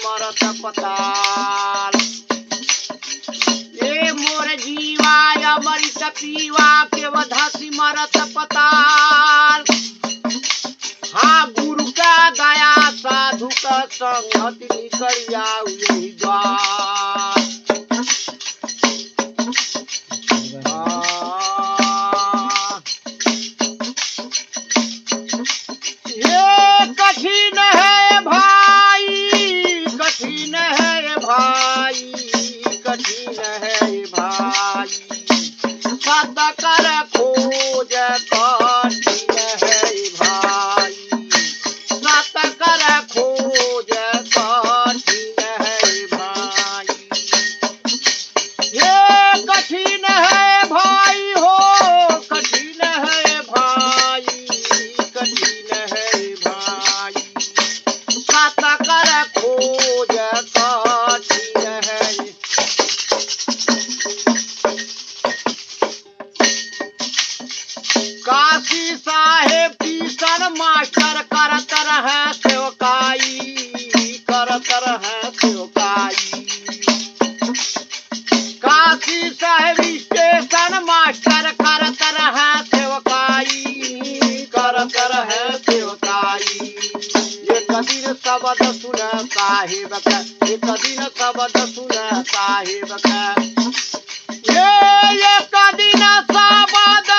सिमरत पताल। ये मोर जीवा अमृत पीवा के वध सिमरत पताल। हाँ गुरु का दया साधु का संगति निकल आऊ यही द्वार। ये कठिन है भाई, कठिन है भाई, कठिन है भाई, सत कर खोज कठिन है भाई, सत कर खोज कठिन है भाई। ये कठिन है भाई हो, कठिन है भाई, कठिन है भाई, सत कर खोज कठिन है। काशी साहेब किशन मास्टर करत रहे सेवकाई, करत रहे सेवकाई। काशी साहेब स्टेशन मास्टर करत रहे सेवकाई, करत रहे सेवकाई। एक दिन शब्द सुन साहेब का, एक दिन शब्द सुन साहेब का। एक दिन शब्द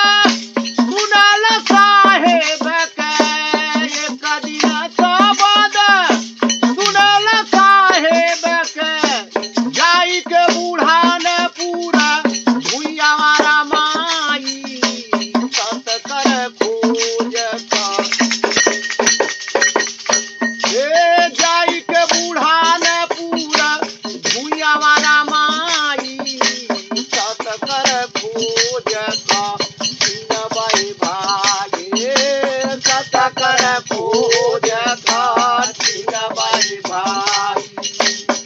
सुनल साहेब के, एक दिन शब्द सुनल साहेब के। जाई के बूढ़ान पूरा भुइया मारा माई, सत कर खोज जाई के बूढ़ान पूरा भुइया मारा माई, सत कर खोज भाई भाई, सत कर खोज भाई भाई,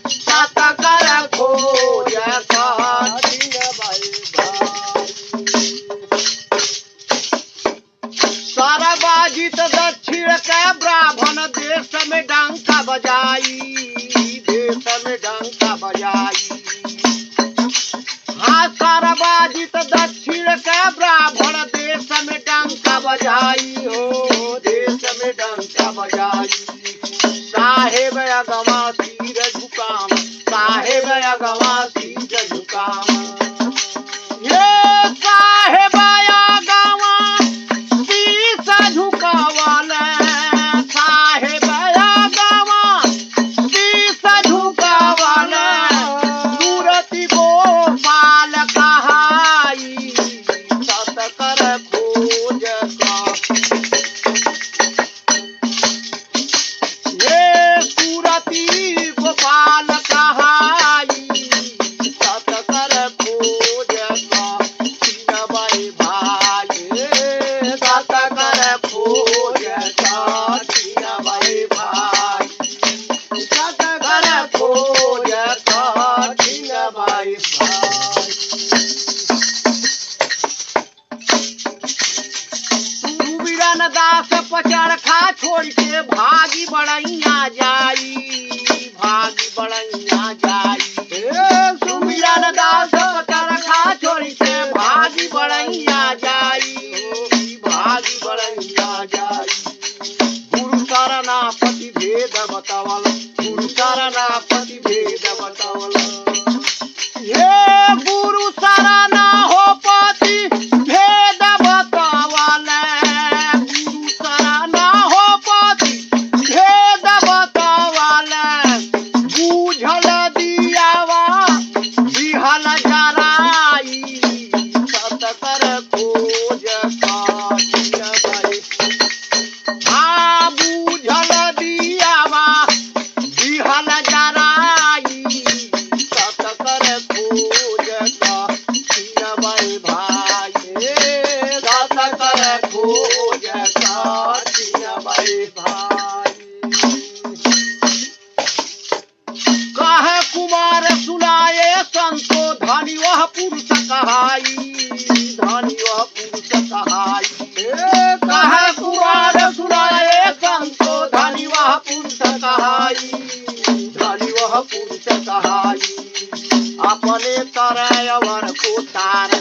सत कर खोज भाई भाई। सरबाजित दक्षिण के ब्राह्मण देश में डंका बजाई, देश में डंका बजाई। हाँ सरबाजित दक्षिण के ब्राह्मण देश में डंका बजाई हो, देश में डंका बजाई। साहेब अगवा सिर झुकाम, साहेब अगवा सिर झुकाम। ये साहेब अगवा शीश झुकावल, साहेब अगवा शीश झुकावल। सूरती गोपाल कहाई, सत कर खोज ये सूरती गोपाल कहाई, सत कर खोज भाई भाई, सत कर खोज भाई भाई, सत कर खोज भाई भाई। सुबिरन दास पचड़ खा छोड़ के भागी बड़ैया जाई, भागी बड़ैया जाई। सुबिरन दास पचड़ खा छोड़ के भागी बड़ैया जाई, भागी बड़ैया जाई। गुरु शरणापति भेद बतावल, गुरु शरणापति भेद बतावल। हे गुरु शरणा हो पति भेद बतावल, गुरु शरणा हो पति भेद बतावल। बूझल दियावा बिहल जराई, सत कर खोज भाई। हाँ बूझल दियावा बिहल जराई, सत कर खोज भाई भाई, सत कर खोज भाई भाई। कहे कुमार सुनाए संतो धनी वह पुरुष कहाई, धनी वह पुरुष कहाई। कहे कुमार सुनाए संतो धनी वह पुरुष कहाई, धनी वह पुरुष कहाई अपने तरह अवर को तार